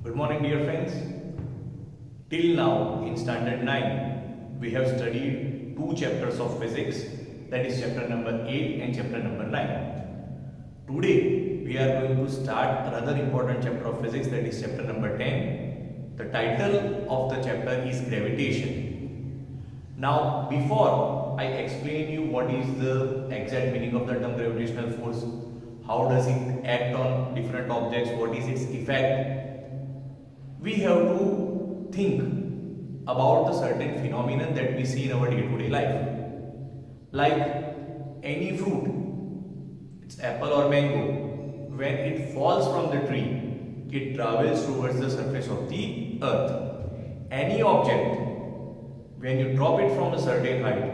Good morning, dear friends. Till now, in Standard 9, we have studied two chapters of physics, that is chapter number 8 and chapter number 9. Today, we are going to start another important chapter of physics, that is chapter number 10. The title of the chapter is Gravitation. Now, before I explain you what is the exact meaning of the term gravitational force, how does it act on different objects, what is its effect, we have to think about the certain phenomenon that we see in our day-to-day life. Like any fruit, it's apple or mango, when it falls from the tree, it travels towards the surface of the earth. Any object, when you drop it from a certain height,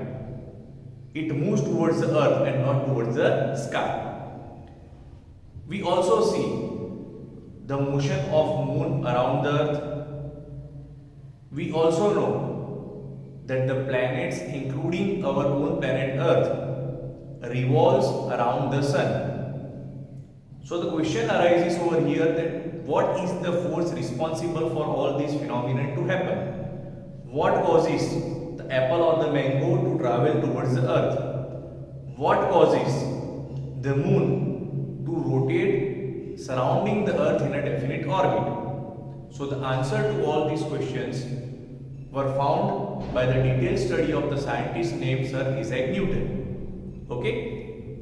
it moves towards the earth and not towards the sky. We also see the motion of moon around the earth. We also know that the planets, including our own planet earth, revolves around the sun. So the question arises over here that what is the force responsible for all these phenomena to happen? What causes the apple or the mango to travel towards the earth? What causes the moon to rotate surrounding the earth in a definite orbit? So the answer to all these questions were found by the detailed study of the scientist named Sir Isaac Newton. Okay?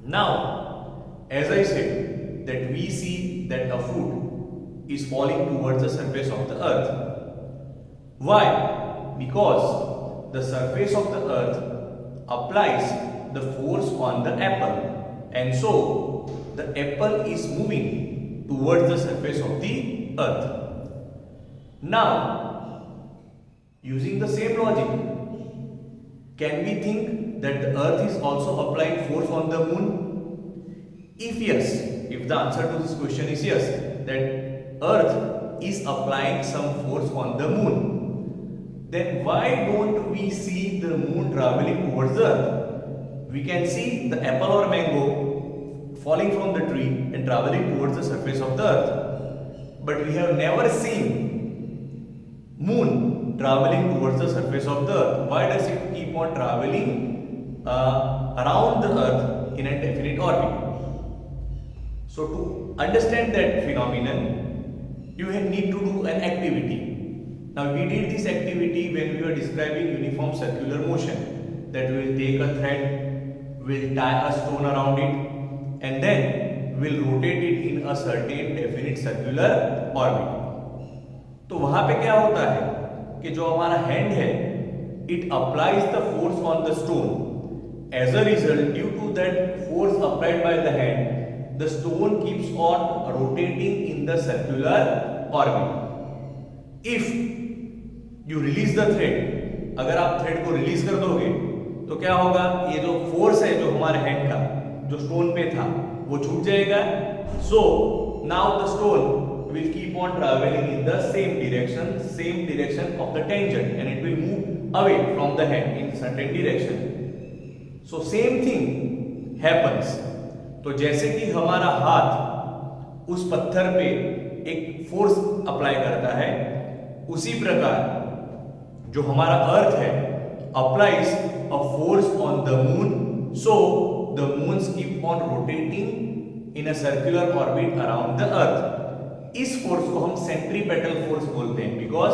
Now, as I said, that we see that a fruit is falling towards the surface of the earth. Why? Because the surface of the earth applies the force on the apple, and so the apple is moving towards the surface of the earth. Now, using the same logic, can we think that the earth is also applying force on the moon? If yes, if the answer to this question is yes, that earth is applying some force on the moon, then why don't we see the moon traveling towards the earth? We can see the apple or mango falling from the tree and traveling towards the surface of the earth. But we have never seen moon traveling towards the surface of the earth. Why does it keep on traveling around the earth in a definite orbit? So to understand that phenomenon, you need to do an activity. Now we did this activity when we were describing uniform circular motion, that we will take a thread, we'll tie a stone around it, and then we'll rotate it in a certain definite circular orbit. तो वहां पे क्या होता है कि जो हमारा hand है, it applies the force on the stone. As a result, due to that force applied by the hand, the stone keeps on rotating in the circular orbit. If you release the thread, अगर आप thread को release कर दोगे तो क्या होगा, ये जो फोर्स है जो हमारे हैंड का जो स्टोन पे था वो छूट जाएगा. So now the stone will keep on traveling in the same direction of the tangent, and it will move away from the hand in certain direction. So same thing happens. तो जैसे कि हमारा हाथ उस पत्थर पे एक फोर्स अप्लाई करता है, उसी प्रकार जो हमारा अर्थ है applies a force on the moon, so the moons keep on rotating in a circular orbit around the earth. इस फोर्स को हम सेंट्रीपेटल फोर्स बोलते हैं, because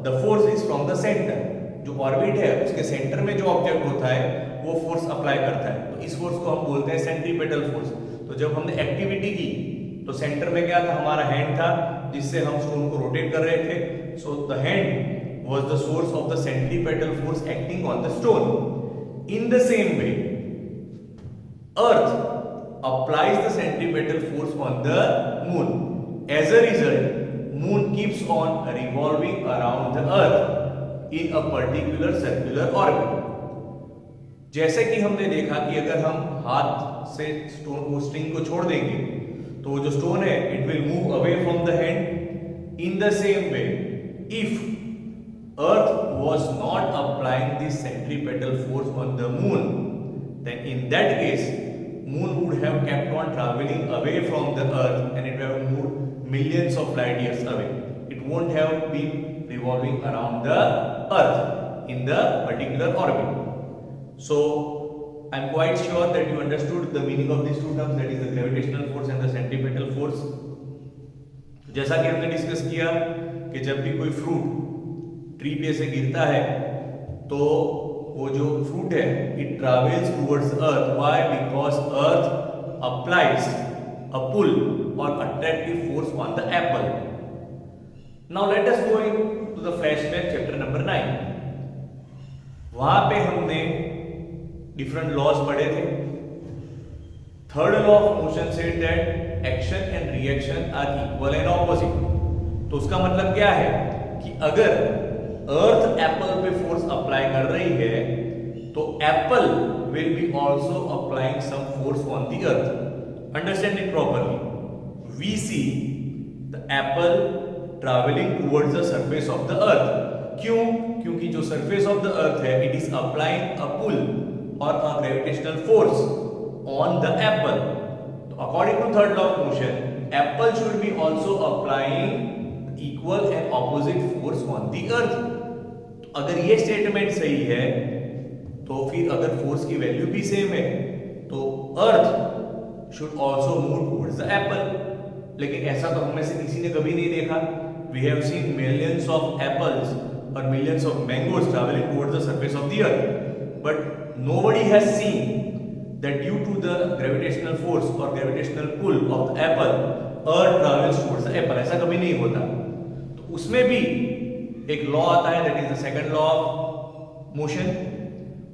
the force is from the centre. जो ऑर्बिट है उसके सेंटर में जो ऑब्जेक्ट होता है वो फोर्स अप्लाई करता है, तो इस फोर्स को हम बोलते हैं सेंट्रीपेटल फोर्स. तो जब हमने एक्टिविटी की तो सेंटर में क्या था, हमारा हैंड था जिससे हम स्टोन को रोटेट कर रहे थे. So the hand was the source of the centripetal force acting on the stone. In the same way earth applies the centripetal force on the moon. As a result, moon keeps on revolving around the earth in a particular circular orbit. जैसे कि हमने देखा कि अगर हम हाथ से stone को स्ट्रिंग को छोड़ देंगे तो वो जो स्टोन है it will move away from the hand. In the same way, if earth was not applying this centripetal force on the moon, then in that case moon would have kept on traveling away from the earth and it would have moved millions of light years away. It won't have been revolving around the earth in the particular orbit. So I'm quite sure that you understood the meaning of these two terms, that is the gravitational force and the centripetal force. जैसा कि हमने discuss किया कि जब भी कोई fruit tree पे से गिरता है तो वो जो फ्रूट है it travels towards earth. Why? Because earth applies a pull or attractive force on the apple. Now let us go into the flashback chapter number 9. वहां पे हमने different laws पढ़े थे. Third law of motion said that action and reaction are equal and opposite. तो उसका मतलब क्या है कि अगर अर्थ एप्पल पे फोर्स अप्लाई कर रही है तो Apple will be also applying some force on the earth. Understand it properly. We see the apple traveling towards the surface of the earth. क्यों? क्योंकि जो surface of the earth है, it is applying a pull or a gravitational force on the apple. So according to third law of motion, apple should be also applying equal and opposite force on the earth. तो अगर ये statement सही है, तो फिर अगर force की value भी same है, तो earth should also move towards the apple. लेकिन ऐसा तो हम में से किसी ने कभी नहीं देखा. We have seen millions of apples or millions of mangoes traveling towards the surface of the earth, but nobody has seen that due to the gravitational force or gravitational pull of the apple, earth travels towards the apple. ऐसा कभी नहीं होता. तो उसमें भी एक law आता है, that is the second law of motion.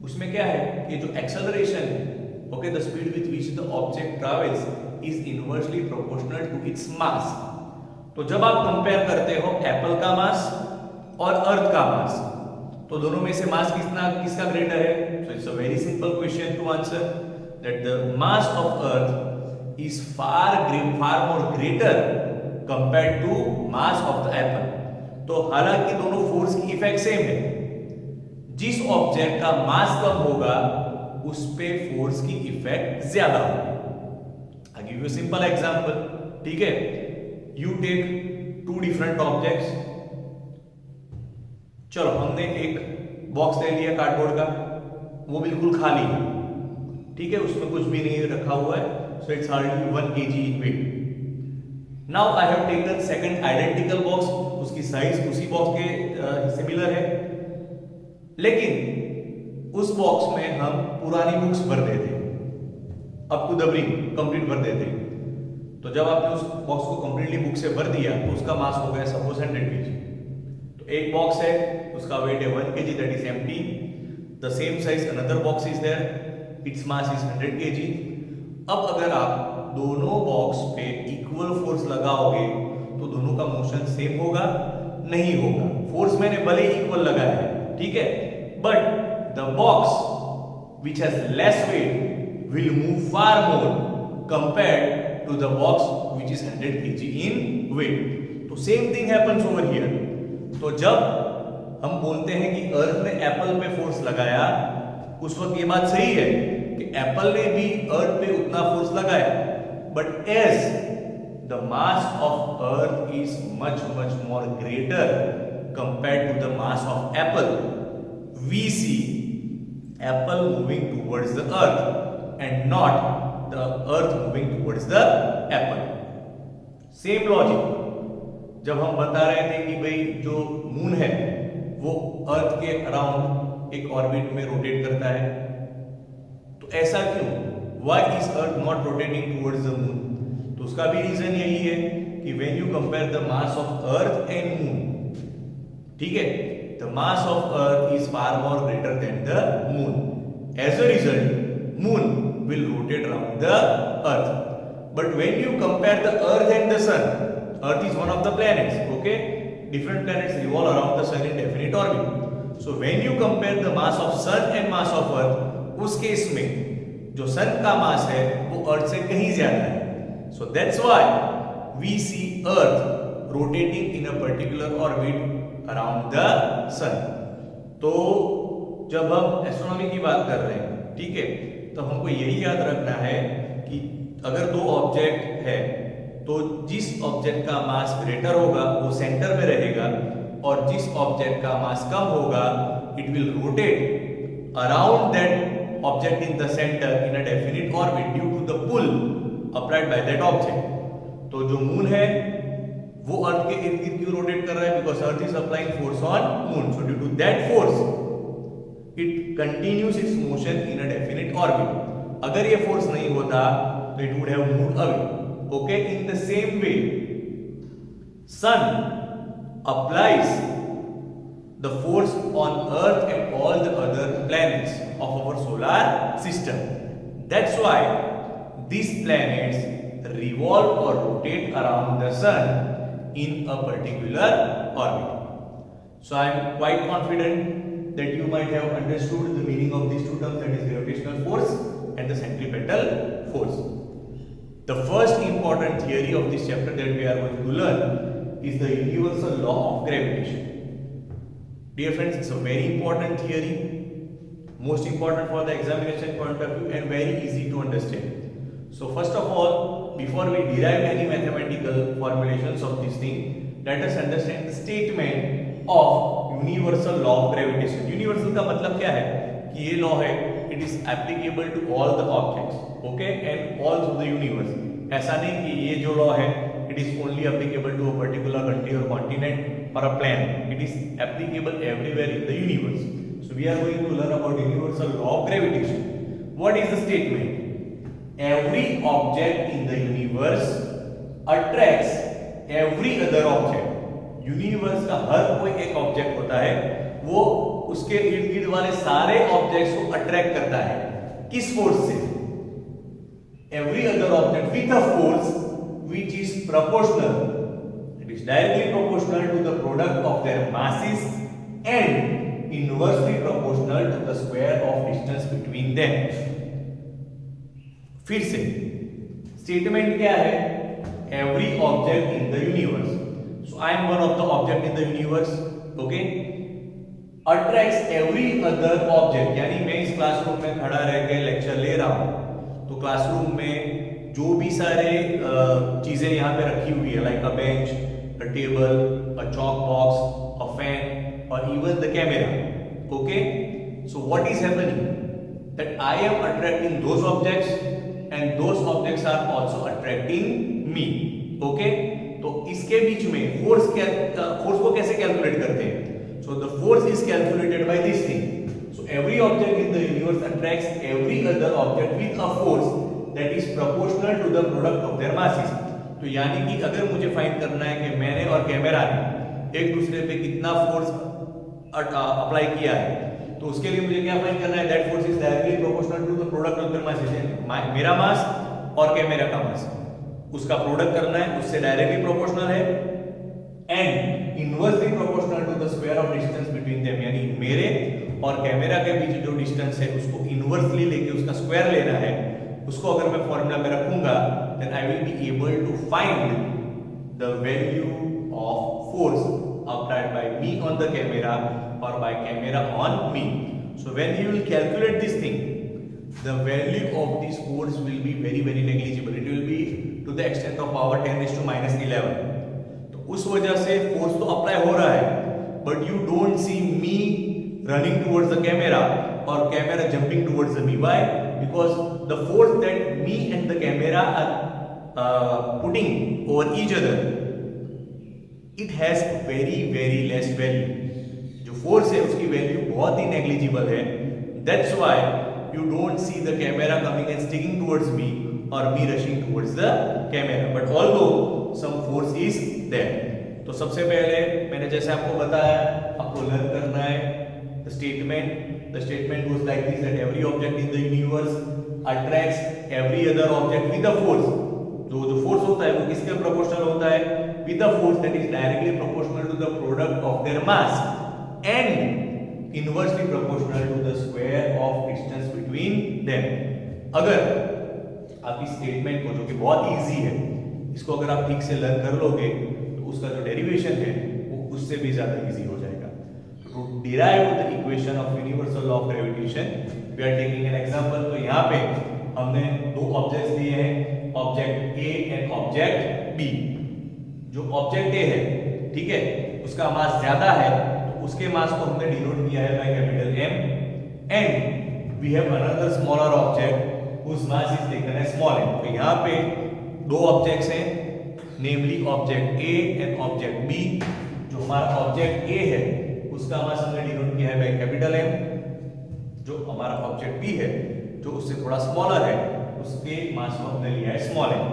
उसमें क्या है कि जो acceleration है, okay, the speed with which the object travels is inversely proportional to its mass. तो जब आप कंपेयर करते हो एप्पल का मास और अर्थ का मास, तो दोनों में से मास किसका ग्रेटर है? So it's a very simple question to answer, that the mass of earth is far more greater compared to mass of the apple. तो हालांकि दोनों फोर्स की इफेक्ट सेम है, जिस ऑब्जेक्ट का मास कम होगा उस पे फोर्स की इफेक्ट ज्यादा होगी. I give you simple example. ठीक है, you take two different objects. चलो हमने एक बॉक्स ले लिया कार्डबोर्ड का, वो बिल्कुल खाली है. ठीक है, उसमें कुछ भी नहीं रखा हुआ है. So it's hardly 1 kg in weight. Now I have taken second identical box. उसकी साइज उसी बॉक्स के सिमिलर है, लेकिन उस बॉक्स में हम पुरानी बुक्स भर देते, up to the brim complete भर देते. तो जब आपने उस बॉक्स को कंप्लीटली बुक से भर दिया तो उसका मास हो गया सपोज 100 kg. तो एक बॉक्स है, उसका वेट है 1 kg, that is empty. The same size another box is there, it's mass is 100 kg. अब अगर आप दोनों बॉक्स पे इक्वल फोर्स लगाओगे तो दोनों का मोशन सेम होगा? नहीं होगा. फोर्स मैंने भले इक्वल लगाया है, ठीक है, but the box which has less weight will move far more compared to the box which is 100 kg in weight. तो same thing happens over here. तो जब हम बोलते हैं कि अर्थ ने एप्पल पे फोर्स लगाया, उस वक्त ये बात सही है कि एप्पल ने भी अर्थ पे उतना फोर्स लगाया, but as the mass of earth is much more greater compared to the mass of apple, we see apple moving towards the earth and not the earth moving towards the apple. Same logic. जब हम बता रहे थे कि भाई जो moon है वो अर्थ के अराउंड एक ऑर्बिट में रोटेट करता है, तो ऐसा क्यों? Why is earth not rotating towards the moon? तो उसका भी रीजन यही है कि when you compare the mass of earth and moon, ठीक है, the mass of earth is far more greater than the moon. As a result, moon will rotate around the earth. But when you compare the earth and the sun, earth is one of the planets, okay, different planets revolve around the sun in definite orbit. So when you compare the mass of sun and mass of earth, उस case में जो सन का मास है वो अर्थ से कहीं ज्यादा है. So that's why we see earth rotating in a particular orbit around the sun. तो जब हम एस्ट्रोनॉमी की बात कर रहे हैं, ठीक है, तो हमको यही याद रखना है कि अगर दो ऑब्जेक्ट है तो जिस ऑब्जेक्ट का मास ग्रेटर होगा वो सेंटर में रहेगा और जिस ऑब्जेक्ट का मास कम होगा it will rotate around that object in the centre in a definite orbit due to the pull applied by that object. तो जो मून है वो अर्थ के इर्द गिर्द क्यों रोटेट कर रहा है? Because earth is applying force on moon, so due to that force it continues its motion in a definite orbit. अगर ये फोर्स नहीं होता तो it would have moved away. Okay, in the same way, sun applies the force on Earth and all the other planets of our solar system. That's why these planets revolve or rotate around the sun in a particular orbit. So I am quite confident that you might have understood the meaning of these two terms, that is gravitational force and the centripetal force. The first important theory of this chapter that we are going to learn is the universal law of gravitation. Dear friends, it's a very important theory, most important for the examination point of view and very easy to understand. So first of all, before we derive any mathematical formulations of this thing, let us understand the statement of universal law of gravitation. Universal का मतलब क्या है कि ये law है it is applicable to all the objects, okay, and all through the universe. ऐसा नहीं कि ये जो law है it is only applicable to a particular country or continent or a planet. It is applicable everywhere in the universe. So we are going to learn about universal law of gravitation. What is the statement? Every object in the universe attracts every other object. Universe का हर कोई एक object होता है वो उसके इर्द गिर्द वाले सारे ऑब्जेक्ट्स को अट्रैक्ट करता है। किस फोर्स से? Every other object with a force which is proportional, it is directly proportional to the product of their masses and inversely proportional to the square of distance between them. फिर से statement क्या है? Every object in the universe, so I am one of the object in the universe, okay, attracts every other object. यानी मैं इस classroom में खड़ा रह के लेक्चर ले रहा हूँ तो क्लासरूम में जो भी सारे चीजें यहाँ पे रखी हुई है like a bench, a table, a chalk box, a fan और even the camera, okay, so what is happening that I am attracting those objects and those objects are also attracting me, okay. तो इसके बीच में force को कैसे calculate करते हैं? So the force is calculated by this thing. So every object in the universe attracts every other object with a force that is proportional to the product of their masses. तो यानी कि अगर मुझे find करना है कि मैंने और कैमरा ने एक दूसरे पे कितना फोर्स अप्लाई किया है तो उसके लिए मुझे क्या फाइंड करना है? That force is directly proportional to the product of their masses. मेरा मास और कैमरा का मास उसका प्रोडक्ट करना है, उससे डायरेक्टली प्रोपोर्शनल है and inversely proportional to the square of distance between them. यानी मेरे और कैमरा के बीच जो डिस्टेंस है उसको इनवर्सली लेके उसका स्क्वायर लेना है. उसको अगर मैं फॉर्मूला में रखूंगा then I will be able to find the value of force applied by me on the camera और by camera on me. So when you will calculate this thing the value of this force will be very negligible. It will be to the extent of power 10 raised to minus 11. तो उस वजह से force तो apply हो रहा है but you don't see me running towards the camera or camera jumping towards the me. Why? Because the force that me and the camera are putting over each other, it has very less value. जो force है उसकी value बहुत ही negligible है. That's why you don't see the camera coming and sticking towards me or me rushing towards the camera, but although some force is there. तो सबसे पहले मैंने जैसे आपको बताया आपको लर्न करना है the statement goes like this, that every object in the universe attracts every other object with a force. जो फोर्स होता है वो किसके प्रोपोर्शनल होता है? with a force that is directly proportional to the product of their mass and inversely proportional to the square of distance between them. अगर आप इस स्टेटमेंट को जो कि बहुत इजी है इसको अगर आप ठीक से लर्न कर लोगे तो उसका जो डेरिवेशन है वो उससे भी ज्यादा इजी हो जाएगा. To derive the equation of universal law of gravitation we are taking an example. तो यहाँ पे हमने दो ऑब्जेक्ट्स लिए हैं, object A and object B, जो ऑब्जेक्ट ए है, ठीक है, उसका मास ज्यादा है, तो उसके मास को हमने डिनोट किया है by capital M, and we have another smaller object whose mass is taken as small M. तो यहाँ पे दो ऑब्जेक्ट्स हैं, namely object A and object B. जो हमारा ऑब्जेक्ट ए है उसका मास हमने डिनोट किया है बाय कैपिटल एम, जो हमारा ऑब्जेक्ट बी है जो उससे थोड़ा स्मॉलर है उसके मास को हमने लिया है small M.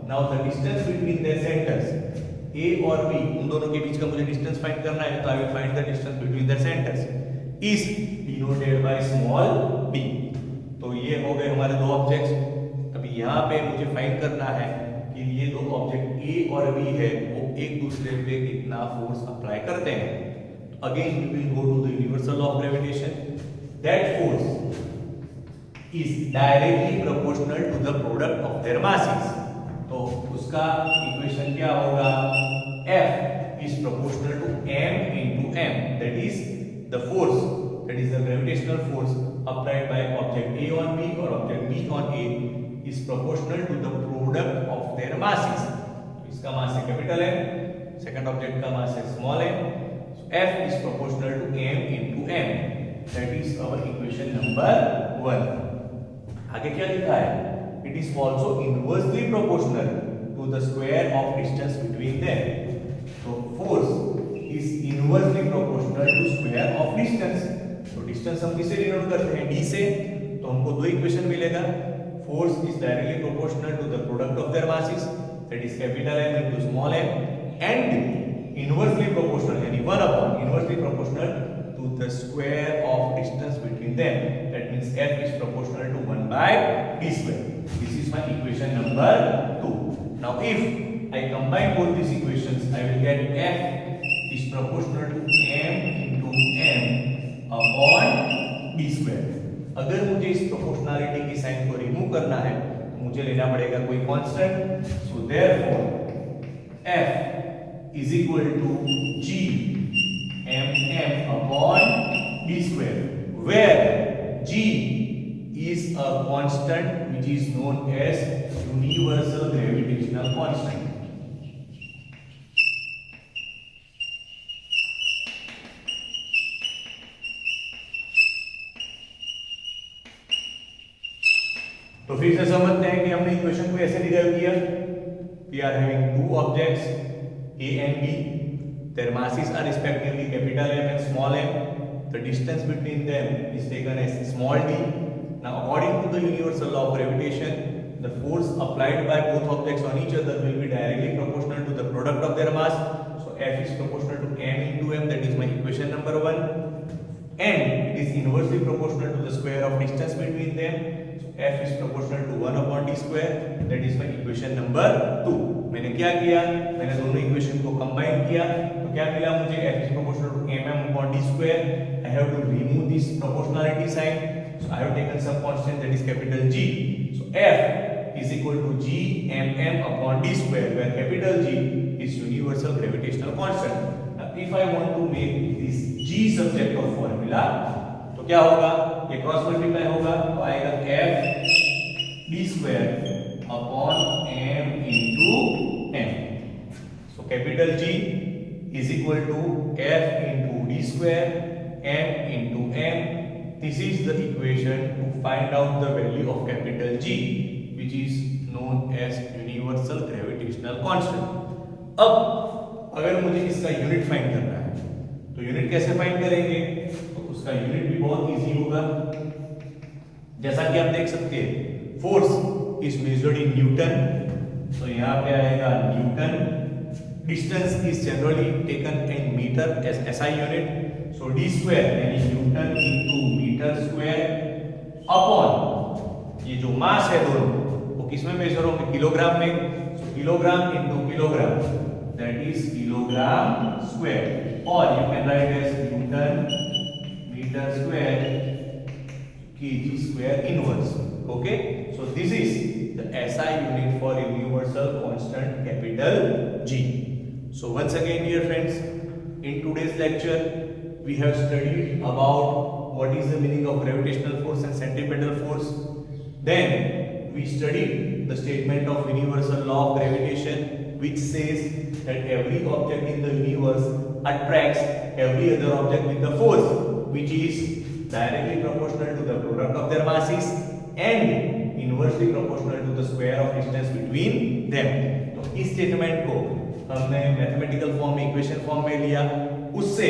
Now the distance between their centres A और बी, उन दोनों के बीच का मुझे डिस्टेंस फाइंड करना है, तो I will find the distance between their centres is denoted by small b। तो ये हो गए हमारे दो ऑब्जेक्ट्स। अभी यहाँ पे मुझे फाइंड करना है कि ये दो ऑब्जेक्ट ए और बी है वो एक दूसरे पे कितना फोर्स अप्लाई करते हैं। तो again we will go to the universal law of gravitation, that force is directly proportional to the product of their masses। तो उसका इक्वेशन क्या होगा, F is proportional to m into m, that is the force, that is the gravitational force applied by object A on B or object B on A is proportional to the product of their masses। तो इसका मास है capital M, second object का मास है small m, so F is proportional to m into m, that is our equation number 1। आगे क्या लिखा है, it is also inversely proportional to the square of distance between them. तो force is inversely proportional to square of distance. तो distance हम किससे denote करते हैं, डी से, तो हमको दो इक्वेशन मिलेगा, force is directly proportional to the product of their masses, that is capital M into small m, and inversely proportional यानी 1/, inversely proportional to the square of distance between them, that means F is proportional to 1 by d square। This is my equation number 2। Now if I combine both these equations, I will get F is proportional to m into m upon d square। अगर मुझे इस proportionality की sign को remove करना है तो मुझे लेना पड़ेगा कोई constant, so therefore F is equal to g mm upon d square, where g is a constant which is known as universal gravitational constant। तो फिर से समझते हैं कि हमने इक्वेशन को ऐसे डिराइव किया, we are having two objects A and B, their masses are respectively capital M and small m, the distance between them is taken as small d। Now according to the universal law of gravitation, the force applied by both objects on each other will be directly proportional to the product of their mass, so F is proportional to m into m, that is my equation number 1, and it is inversely proportional to the square of distance between them, so F is proportional to 1 upon d square, that is my equation number 2। मैंने क्या किया, मैंने दोनों equation को combine किया, तो क्या मिला मुझे, F is proportional to mm upon d square। I have to remove this proportionality sign, so I have taken some constant that is capital G, so F is equal to g mm upon d square, where capital G is universal gravitational constant। Now if I want to make this G subject of formula, तो क्या होगा, ये cross multiply होगा, तो आएगा F d square upon m into m, so capital G is equal to F into d square m into m। This is the equation to find out the value of capital G, which is known as universal gravitational constant। अब अगर मुझे इसका unit find करना है तो unit कैसे find करेंगे, तो उसका यूनिट भी बहुत इजी होगा। जैसा कि आप देख सकते हैं, force is measured in Newton, तो यहाँ पे आएगा newton. Distance is generally taken in metre as SI unit, so d square यानी newton into metre square upon ये जो मास है दोनों वो किस में मेजर होंगे, किलोग्राम में, so kilogram into kilogram, that is kilogram square, और you can write as newton metre square kg square inverse। Okay, so this is the SI unit for universal constant capital G। So once again dear friends, in today's lecture we have studied about what is the meaning of gravitational force and centripetal force, then we studied the statement of universal law of gravitation, which says that every object in the universe attracts every other object with the force which is directly proportional to the product of their masses and inversely proportional to the square of distance between them. तो इस statement को हमने mathematical form में, equation form में लिया, उससे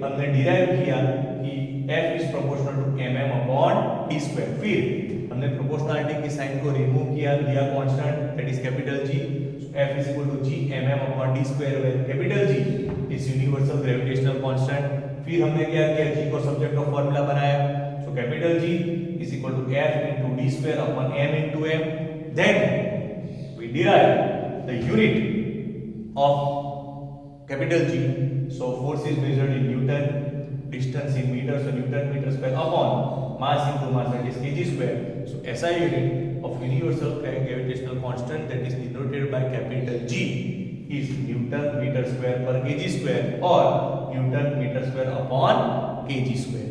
हमने derive किया कि F is proportional to mm upon d square. फिर हमने प्रोपोर्शनलिटी की साइन को रिमूव किया, लिया constant that is capital G, so F is equal to G mm upon d square, where capital G is universal gravitational constant। फिर हमने क्या किया, G को सब्जेक्ट ऑफ फार्मूला बनाया, so capital G is equal to F into d square upon m into m। then we derive the unit of capital G, so force is measured in Newton, distance in meters, so Newton meter square upon mass into mass, that is kg square। so SI unit of universal gravitational constant that is denoted by capital G is Newton meter square per kg square or Newton meter square upon kg square।